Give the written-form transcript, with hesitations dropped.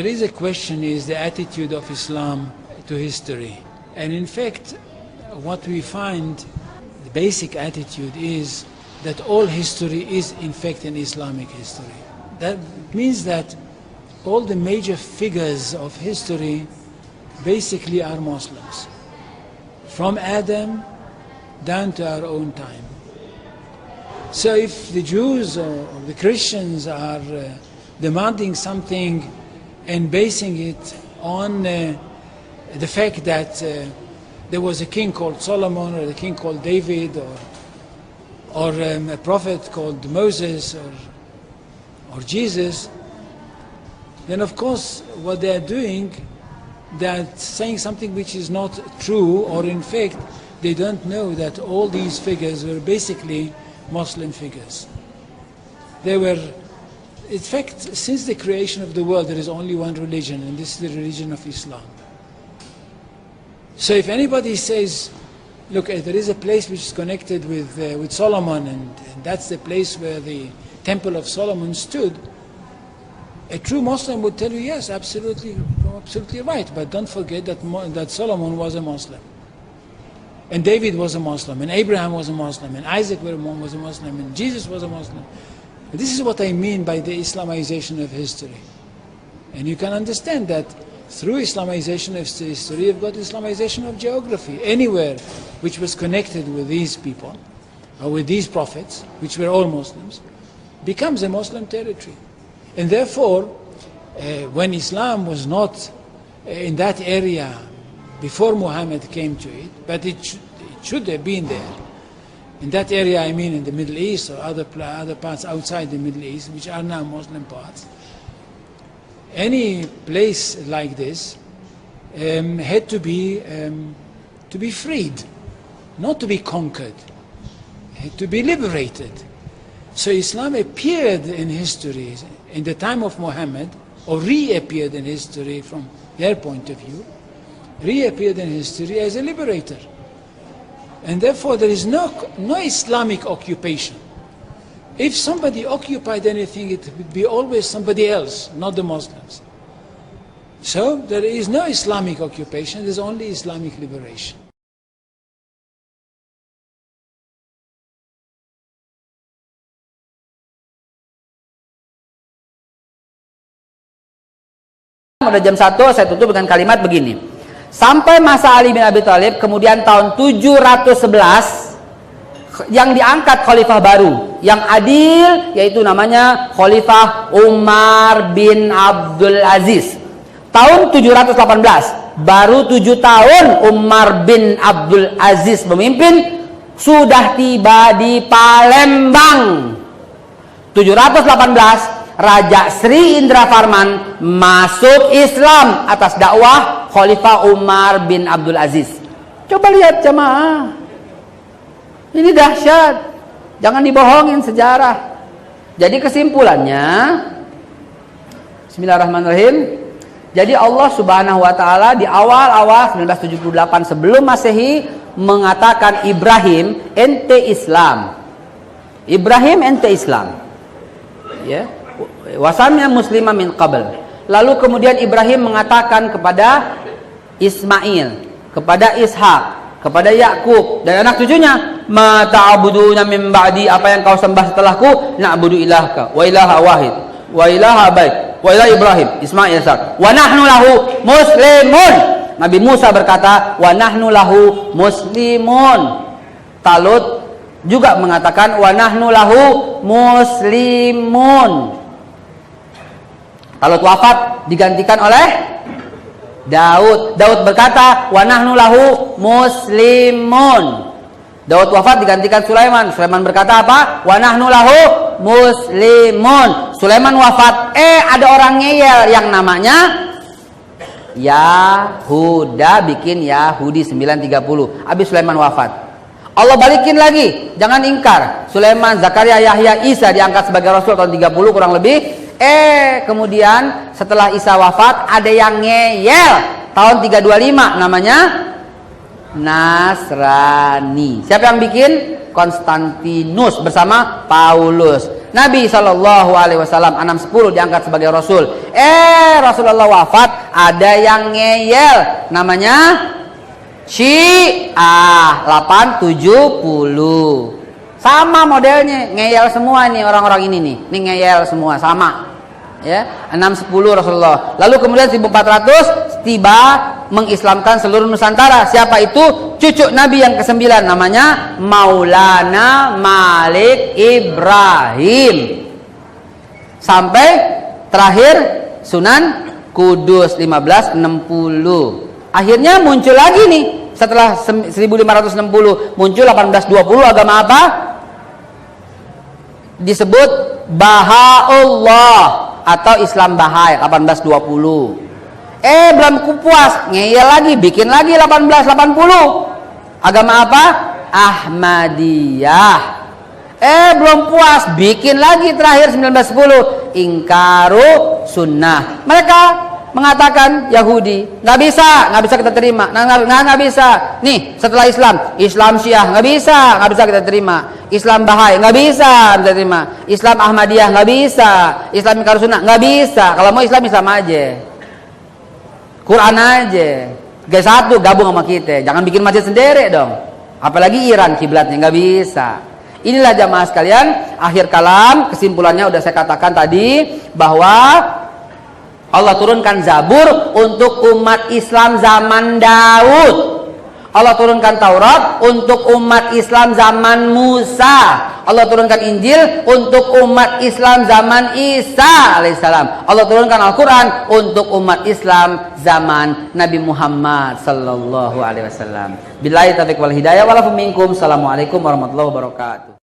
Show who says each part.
Speaker 1: there is a question, is the attitude of Islam to history. And in fact, what we find, the basic attitude is that all history is in fact an Islamic history. That means that all the major figures of history basically are Muslims, from Adam down to our own time. So if the Jews or the Christians are demanding something and basing it on the fact that there was a king called Solomon, or a king called David, or a prophet called Moses, or Jesus, then of course what they are doing, they are saying something which is not true, or in fact they don't know that all these figures were basically Muslim figures. They were, in fact, since the creation of the world there is only one religion, and this is the religion of Islam. So if anybody says, look, there is a place which is connected with Solomon, and that's the place where the Temple of Solomon stood, a true Muslim would tell you, yes, absolutely right, but don't forget that Solomon was a Muslim, and David was a Muslim, and Abraham was a Muslim, and Isaac was a Muslim, and Jesus was a Muslim. And this is what I mean by the Islamization of history. And you can understand that through Islamization of history, you've got Islamization of geography. Anywhere which was connected with these people, or with these prophets, which were all Muslims, becomes a Muslim territory. And therefore, when Islam was not in that area before Muhammad came to it, but it should have been there. In that area, I mean in the Middle East or other parts outside the Middle East, which are now Muslim parts. Any place like this had to be freed, not to be conquered, had to be liberated. So Islam appeared in history in the time of Muhammad, or reappeared in history from their point of view, reappeared in history as a liberator. And therefore there is no Islamic occupation. If somebody occupied anything, it would be always somebody else, not the Muslims. So there is no Islamic occupation, there is only Islamic liberation.
Speaker 2: Udah jam 1, saya tutup dengan kalimat begini. Sampai masa Ali bin Abi Thalib, kemudian tahun 711 yang diangkat khalifah baru yang adil, yaitu namanya Khalifah Umar bin Abdul Aziz. Tahun 718, baru 7 tahun Umar bin Abdul Aziz memimpin, sudah tiba di Palembang. 718 Raja Sri Indra Farman masuk Islam atas dakwah Khalifah Umar bin Abdul Aziz. Coba lihat jamaah, ini dahsyat, jangan dibohongin sejarah. Jadi kesimpulannya, Bismillahirrahmanirrahim. Jadi Allah Subhanahu wa taala di awal-awal 1978 sebelum Masehi mengatakan, Ibrahim ente Islam. Ibrahim ente Islam. Ya. Wasamnya muslimah min qabl. Lalu kemudian Ibrahim mengatakan kepada Ismail, kepada Ishak, kepada Yakub dan anak cucunya, ma ta'buduna min ba'di, apa yang kau sembah setelahku? Na'budu ilahaka wa ilaha wahid wa ilaha bait wa ilaha Ibrahim, Ismail, Ishak, wa nahnu lahu muslimun. Nabi Musa berkata, wa nahnu lahu muslimun. Talut juga mengatakan, wa nahnu lahu muslimun. Talut wafat digantikan oleh Daud. Daud berkata, wa nahnu lahu muslimun. Daud wafat digantikan Sulaiman. Sulaiman berkata apa? Wa nahnu lahu muslimun. Sulaiman wafat, ada orang ngeyel yang namanya Yahuda, bikin Yahudi 930. Habis Sulaiman wafat, Allah balikin lagi, jangan ingkar. Sulaiman, Zakaria, Yahya, Isa diangkat sebagai Rasul tahun 30 kurang lebih. Kemudian setelah Isa wafat, ada yang ngeyel tahun 325, namanya Nasrani. Siapa yang bikin? Konstantinus bersama Paulus. Nabi SAW 610 diangkat sebagai Rasul. Rasulullah wafat, ada yang ngeyel, namanya Syiah 870. Sama modelnya, ngeyel semua nih orang-orang ini nih. Ini ngeyel semua sama. Ya, 610 Rasulullah. Lalu kemudian 1400 tiba mengislamkan seluruh Nusantara. Siapa itu? Cucu Nabi yang ke-9, namanya Maulana Malik Ibrahim. Sampai terakhir Sunan Kudus 1560. Akhirnya muncul lagi nih setelah 1560, muncul 1820 agama apa? Disebut Bahaullah atau Islam Bahai 1820. Belum puas, ngeyel lagi, bikin lagi 1880. Agama apa? Ahmadiyah. Belum puas, bikin lagi terakhir 1910, Ingkaru Sunnah. Mereka mengatakan Yahudi, nggak bisa kita terima, nggak bisa. Nih setelah Islam Syiah nggak bisa kita terima. Islam Bahai nggak bisa kita terima. Islam Ahmadiyah nggak bisa. Islam Ingkaru Sunnah nggak bisa. Kalau mau Islam aja, Quran aja. G1 gabung sama kita, jangan bikin masjid sendiri dong. Apalagi Iran kiblatnya nggak bisa. Inilah jamaah sekalian, akhir kalam, kesimpulannya udah saya katakan tadi bahwa Allah turunkan Zabur untuk umat Islam zaman Daud. Allah turunkan Taurat untuk umat Islam zaman Musa. Allah turunkan Injil untuk umat Islam zaman Isa alaihissalam. Allah turunkan Al-Quran untuk umat Islam zaman Nabi Muhammad sallallahu alaihi wasallam. Billahi taufiq wal hidayah. Walafu minkum. Assalamualaikum warahmatullahi wabarakatuh.